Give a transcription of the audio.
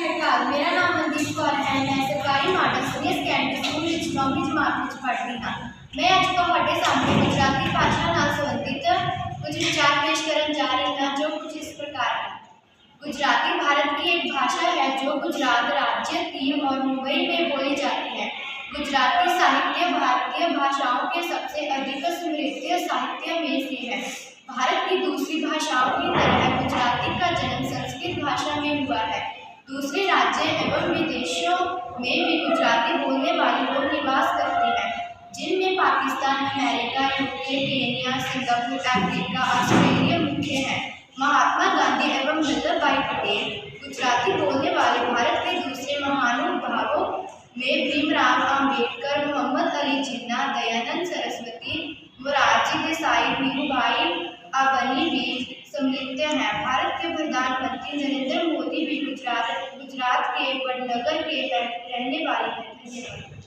श्री अकाल। मेरा नाम मनदीप कौर है। मैं सरकारी मॉडल सीनियर सैकेंडरी स्कूल ਵਿੱਚ 9ਵੀਂ ਜਮਾਤ ਵਿੱਚ ਪੜ੍ਹਦੀ ਹਾਂ। मैं ਅੱਜ ਤੁਹਾਡੇ ਸਾਹਮਣੇ गुजराती भाषा ਨਾਲ संबंधित कुछ विचार पेश करने जा रही हूँ, जो कुछ इस प्रकार है। गुजराती भारत की एक भाषा है जो गुजरात राज्य, दीव और मुंबई में बोली जाती है। गुजराती साहित्य भारतीय भाषाओं के सबसे अधिक समृद्ध साहित्य में से है। भारत की दूसरी भाषाओं की तरह गुजराती का जन्म संस्कृत भाषा में हुआ है। दूसरे राज्य एवं विदेशों में भी गुजराती बोलने वाले लोग निवास करते हैं, जिनमें Pakistan, America, UK, Kenya, Singapore, Africa, Australia मुख्य हैं। महात्मा गांधी एवं वल्लभ भाई पटेल गुजराती बोलने वाले भारत के दूसरे महानुभावों में भीमराव अम्बेडकर, मोहम्मद अली जिन्ना, दयानंद सरस्वती, मोरारजी देसाई, मीरूभाई अवनी भी सम्मिलित हैं। भारत के प्रधानमंत्री नरेंद्र मोदी भी गुजरात के वडनगर के रहने वाले हैं। धन्यवाद।